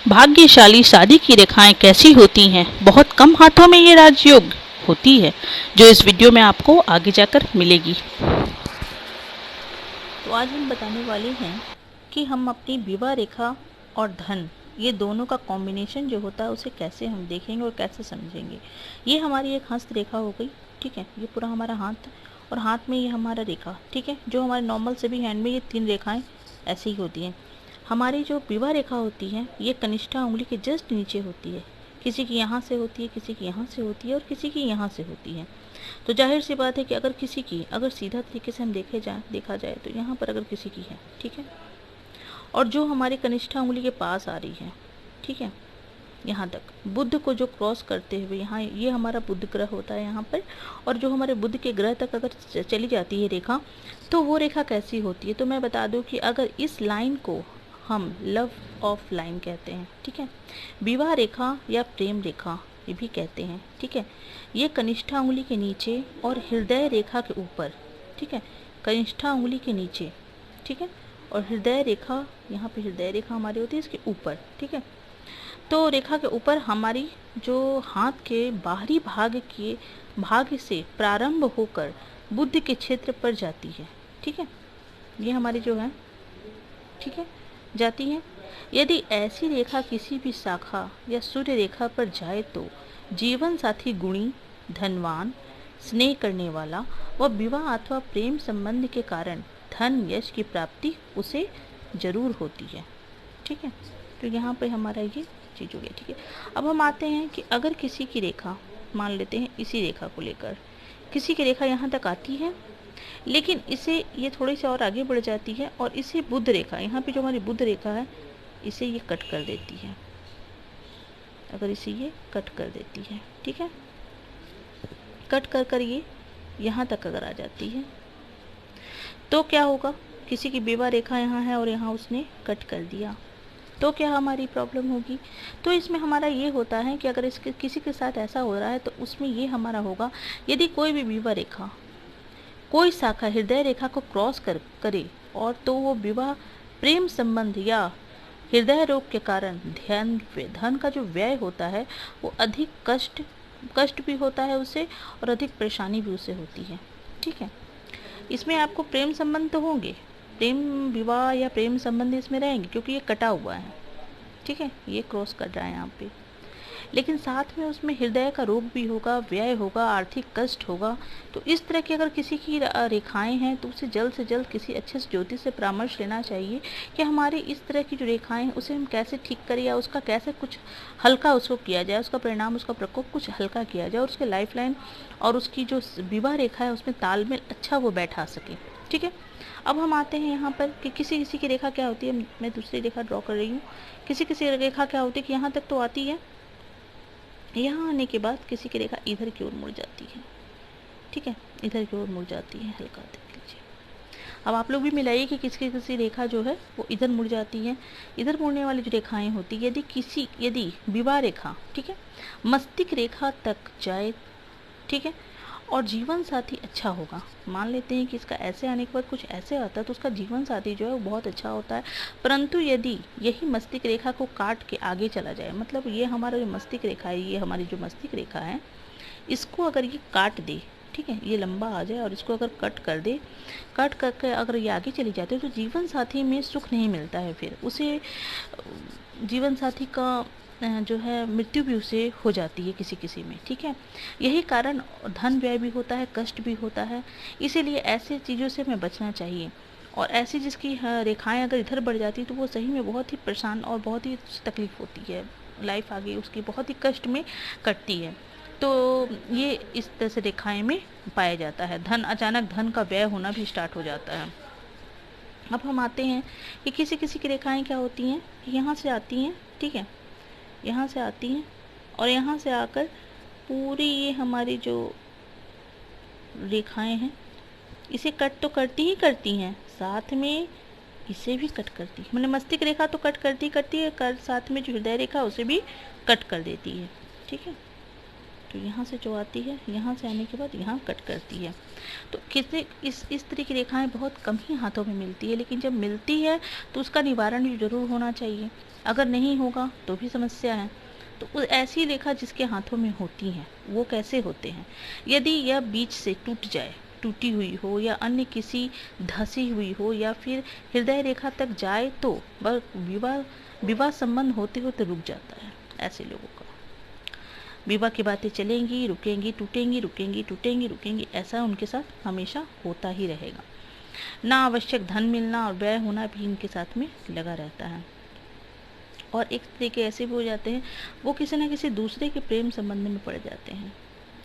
भाग्यशाली शादी की रेखाएं कैसी होती हैं? बहुत कम हाथों में ये राजयोग होती है, जो इस वीडियो में आपको आगे जाकर मिलेगी। तो आज हम बताने वाले हैं कि हम अपनी विवाह रेखा और धन, ये दोनों का कॉम्बिनेशन जो होता है उसे कैसे हम देखेंगे और कैसे समझेंगे। ये हमारी एक हस्त रेखा हो गई, ठीक है। ये पूरा हमारा हाथ और हाथ में ये हमारा रेखा, ठीक है। जो हमारे नॉर्मल से भी हैंड में ये 3 रेखाएं ऐसी ही होती हैं। हमारी जो विवाह रेखा होती है ये कनिष्ठा उंगली के जस्ट नीचे होती है। किसी की यहाँ से होती है, किसी की यहाँ से होती है और किसी की यहाँ से होती है। तो जाहिर सी बात है कि अगर किसी की, अगर सीधा तरीके से हम देखा जाए तो यहाँ पर अगर किसी की है, ठीक है, और जो हमारी कनिष्ठा उंगली के पास आ रही है, ठीक है, यहाँ तक बुध को जो क्रॉस करते हुए यहाँ ये हमारा बुध ग्रह होता है यहाँ पर, और जो हमारे बुध के ग्रह तक अगर चली जाती है रेखा, तो वो रेखा कैसी होती है। तो मैं बता दूं कि अगर इस लाइन को हम लव ऑफ लाइन कहते हैं, ठीक है, विवाह रेखा या प्रेम रेखा ये भी कहते हैं, ठीक है। ये कनिष्ठा उंगली के नीचे और हृदय रेखा के ऊपर, ठीक है, कनिष्ठा उंगली के नीचे, ठीक है, और हृदय रेखा, यहाँ पे हृदय रेखा हमारी होती है इसके ऊपर, ठीक है। तो रेखा के ऊपर हमारी जो हाथ के बाहरी भाग से प्रारंभ होकर बुद्ध के क्षेत्र पर जाती है, ठीक है, ये हमारी जो है, ठीक है, जाती है। यदि ऐसी रेखा किसी भी शाखा या सूर्य रेखा पर जाए तो जीवन साथी गुणी, धनवान, स्नेह करने वाला व विवाह अथवा प्रेम संबंध के कारण धन यश की प्राप्ति उसे जरूर होती है, ठीक है। तो यहाँ पे हमारा ये चीज हो गया, ठीक है। अब हम आते हैं कि अगर किसी की रेखा, मान लेते हैं इसी रेखा को लेकर किसी की रेखा यहाँ तक आती है, लेकिन इसे ये थोड़ी सी और आगे बढ़ जाती है और इसे बुध रेखा, यहाँ पे जो हमारी बुध रेखा है इसे ये कट कर देती है। अगर इसे ये कट कर देती है, ठीक है, कट कर कर ये यहाँ तक अगर आ जाती है तो क्या होगा, किसी की विवाह रेखा यहाँ है और यहाँ उसने कट कर दिया, तो क्या हमारी प्रॉब्लम होगी। तो इसमें हमारा ये होता है कि अगर इसके किसी के साथ ऐसा हो रहा है तो उसमें ये हमारा होगा, यदि कोई भी विवाह रेखा, कोई शाखा हृदय रेखा को क्रॉस करे और तो वो विवाह प्रेम संबंध या हृदय रोग के कारण धन का जो व्यय होता है वो अधिक कष्ट भी होता है उसे, और अधिक परेशानी भी उसे होती है, ठीक है। इसमें आपको प्रेम संबंध तो होंगे, प्रेम विवाह या प्रेम संबंध इसमें रहेंगे क्योंकि ये कटा हुआ है, ठीक है, ये क्रॉस कर रहा है यहाँ पे, लेकिन साथ में उसमें हृदय का रोग भी होगा, व्यय होगा, आर्थिक कष्ट होगा। तो इस तरह की अगर किसी की रेखाएं हैं तो उसे जल्द से जल्द किसी अच्छे ज्योतिष से परामर्श लेना चाहिए कि हमारी इस तरह की जो रेखाएं हैं उसे हम कैसे ठीक करें या उसका कैसे कुछ हल्का उसको किया जाए, उसका परिणाम, उसका प्रकोप कुछ हल्का किया जाए और उसके लाइफ लाइन और उसकी जो विवाह रेखा है उसमें तालमेल अच्छा वो बैठा सके, ठीक है। अब हम आते हैं यहाँ पर कि किसी किसी की रेखा क्या होती है, मैं दूसरी रेखा ड्रॉ कर रही हूँ। किसी किसी रेखा क्या होती है कि यहाँ तक तो आती है, यहाँ आने के बाद किसी की रेखा इधर की ओर मुड़ जाती है, ठीक है, इधर की ओर मुड़ जाती है, हल्का देख लीजिए। अब आप लोग भी मिलाइए कि किसी किसी रेखा जो है वो इधर मुड़ जाती है। इधर मुड़ने वाली जो रेखाएं होती है, यदि विवाह रेखा, ठीक है, मस्तिष्क रेखा तक जाए, ठीक है, और जीवन साथी अच्छा होगा, मान लेते हैं कि इसका ऐसे आने के बाद कुछ ऐसे आता है तो उसका जीवन साथी जो है वो बहुत अच्छा होता है। परंतु यदि यही मस्तिष्क रेखा को काट के आगे चला जाए, मतलब ये हमारा जो मस्तिष्क रेखा है, ये हमारी जो मस्तिष्क रेखा है, इसको अगर ये काट दे, ठीक है, ये लंबा आ जाए और इसको अगर कट कर दे, कट करके अगर ये आगे चली जाती है तो जीवन साथी में सुख नहीं मिलता है, फिर उसे जीवन साथी का जो है मृत्यु भी उसे हो जाती है किसी किसी में, ठीक है। यही कारण धन व्यय भी होता है, कष्ट भी होता है, इसीलिए ऐसे चीज़ों से हमें बचना चाहिए। और ऐसी जिसकी रेखाएं अगर इधर बढ़ जाती है तो वो सही में बहुत ही परेशान और बहुत ही तकलीफ होती है, लाइफ आगे उसकी बहुत ही कष्ट में कटती है। तो ये इस तरह से रेखाएं में पाया जाता है। अचानक धन का व्यय होना भी स्टार्ट हो जाता है। अब हम आते हैं कि किसी किसी की रेखाएं क्या होती हैं, यहाँ से आती हैं, ठीक है, यहाँ से आती हैं और यहाँ से आकर पूरी ये हमारी जो रेखाएं हैं इसे कट तो करती हैं, साथ में इसे भी कट करती है, मैंने मस्तिष्क रेखा तो कट करती है, साथ में जो हृदय रेखा उसे भी कट कर देती है, ठीक है। जो यहाँ से जो आती है, यहाँ से आने के बाद यहाँ कट करती है। तो कितने इस तरह की रेखाएं बहुत कम ही हाथों में मिलती है, लेकिन जब मिलती है तो उसका निवारण भी जरूर होना चाहिए। अगर नहीं होगा तो भी समस्या है। तो ऐसी रेखा जिसके हाथों में होती हैं वो कैसे होते हैं? यदि यह बीच से टूट जाए, टूटी हुई हो या अन्य किसी धसी हुई हो या फिर हृदय रेखा तक जाए तो वह विवाह संबंध होते होते रुक जाता है। ऐसे लोगों का विवाह की बातें चलेंगी, रुकेंगी, टूटेंगी, रुकेंगी, टूटेंगी, रुकेंगी, ऐसा उनके साथ हमेशा होता ही रहेगा। ना आवश्यक धन मिलना और व्यय होना भी इनके साथ में लगा रहता है। और एक तरीके ऐसे भी हो जाते हैं, वो किसी न किसी दूसरे के प्रेम संबंध में पड़ जाते हैं।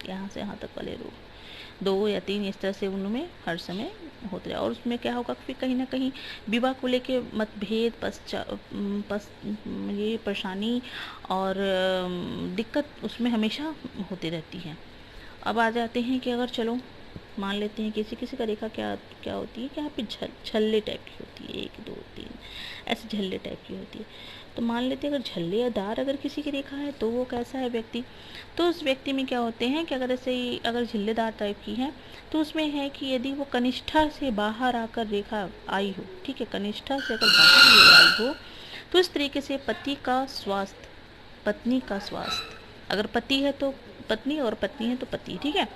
यहाँ से यहाँ तक वाले लोग 2 या 3 इस तरह से उनमें हर समय होते रहे। और उसमें क्या होगा, फिर कहीं ना कहीं विवाह को लेके मतभेद, ये परेशानी और दिक्कत उसमें हमेशा होती रहती है। अब आ जाते हैं कि अगर चलो मान लेते हैं किसी किसी का रेखा क्या होती है कि यहाँ पे छल्ले टाइप की होती है, 1 2 3 ऐसे झल्ले टाइप की होती है। तो मान लेते हैं अगर झल्लेदार अगर किसी की रेखा है तो वो कैसा है व्यक्ति, तो उस व्यक्ति में क्या होते हैं कि अगर ऐसे ही अगर झल्लेदार टाइप की है तो उसमें है कि यदि वो कनिष्ठा से बाहर आकर रेखा आई हो, ठीक है, कनिष्ठा से अगर बाहर ये आई हो तो इस तरीके से पति का स्वास्थ्य, पत्नी का स्वास्थ्य, अगर पति है तो पत्नी और पत्नी है तो पति, ठीक है,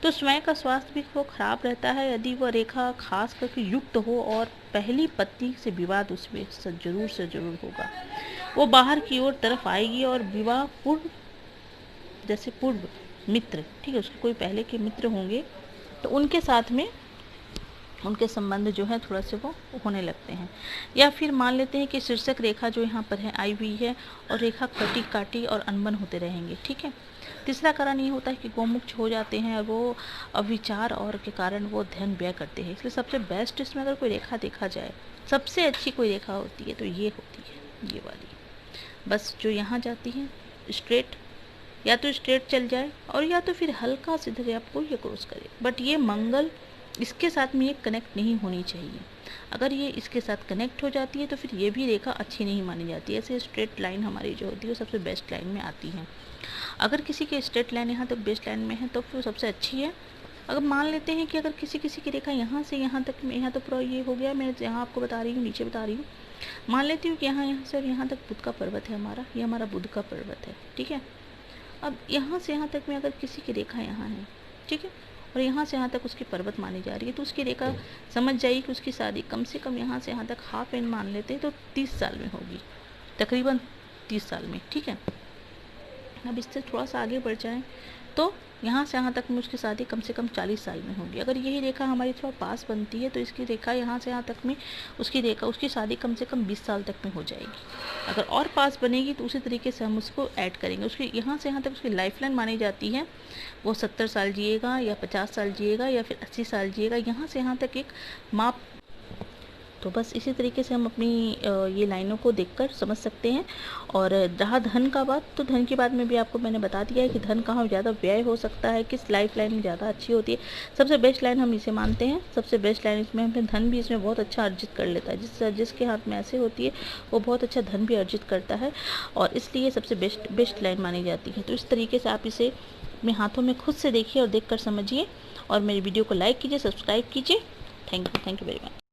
तो स्वयं का स्वास्थ्य भी वो खराब रहता है यदि वह रेखा खास करके युक्त हो और पहली पत्नी से विवाद उसमें जरूर से जरूर होगा। वो बाहर की ओर तरफ आएगी और विवाह पूर्व, जैसे पूर्व मित्र, ठीक है, उसके कोई पहले के मित्र होंगे तो उनके साथ में उनके संबंध जो है थोड़ा से वो होने लगते हैं। या फिर मान लेते हैं कि शीर्षक रेखा जो यहाँ पर है आई हुई है और रेखा कटी काटी और अनबन होते रहेंगे, ठीक है। तीसरा कारण ये होता है कि गोमुख हो जाते हैं और वो अविचार और के कारण वो धन व्यय करते हैं। इसलिए सबसे बेस्ट इसमें अगर कोई रेखा देखा जाए, सबसे अच्छी कोई रेखा होती है तो ये होती है, ये वाली, बस जो यहाँ जाती है स्ट्रेट, या तो स्ट्रेट चल जाए और या तो फिर हल्का सीधे आपको ये क्रॉस करे, बट ये मंगल इसके साथ में ये कनेक्ट नहीं होनी चाहिए। अगर ये इसके साथ कनेक्ट हो जाती है तो फिर ये भी रेखा अच्छी नहीं मानी जाती है। ऐसे स्ट्रेट लाइन हमारी जो होती है वो सबसे बेस्ट लाइन में आती है। अगर किसी की स्ट्रेट लाइन यहाँ तक बेस्ट लाइन में है तो फिर सबसे अच्छी है। अगर मान लेते हैं कि अगर किसी की रेखा यहाँ से यहाँ तक में, यहाँ तो पूरा ये हो गया, मैं यहाँ आपको बता रही हूँ, नीचे बता रही हूँ, मान लेती हूँ कि यहाँ से और यहाँ तक बुध का पर्वत है हमारा, ये हमारा बुध का पर्वत है, ठीक है। अब यहाँ से यहाँ तक में अगर किसी की रेखा यहाँ है, ठीक है, और यहाँ से यहाँ तक उसकी पर्वत मानी जा रही है, तो उसकी रेखा समझ जाइए कि उसकी शादी कम से कम यहाँ से यहाँ तक हाफ एंड मान लेते हैं तो 30 साल में होगी, तकरीबन 30 साल में, ठीक है। अब इससे थोड़ा सा आगे बढ़ जाएं तो यहाँ से यहाँ तक में उसकी शादी कम से कम 40 साल में होगी। अगर यही रेखा हमारी थोड़ा पास बनती है तो इसकी रेखा यहाँ से यहाँ तक में उसकी शादी कम से कम 20 साल तक में हो जाएगी। अगर और पास बनेगी तो उसी तरीके से हम उसको ऐड करेंगे। उसकी यहाँ से यहाँ तक उसकी लाइफ लाइन मानी जाती है, वो 70 साल जिएगा या 50 साल जिएगा या फिर 80 साल जिएगा, यहाँ से यहाँ तक एक माप। तो बस इसी तरीके से हम अपनी ये लाइनों को देखकर समझ सकते हैं। और रहा धन का बात, तो धन की बात में भी आपको मैंने बता दिया है कि धन कहाँ ज़्यादा व्यय हो सकता है, किस लाइफ लाइन में ज़्यादा अच्छी होती है। सबसे बेस्ट लाइन हम इसे मानते हैं, सबसे बेस्ट लाइन इसमें हमने धन भी इसमें बहुत अच्छा अर्जित कर लेता है। जिसके हाथ में ऐसे होती है वो बहुत अच्छा धन भी अर्जित करता है और इसलिए सबसे बेस्ट लाइन मानी जाती है। तो इस तरीके से आप इसे अपने हाथों में खुद से देखिए और देख कर समझिए और मेरी वीडियो को लाइक कीजिए, सब्सक्राइब कीजिए। Thank you very much.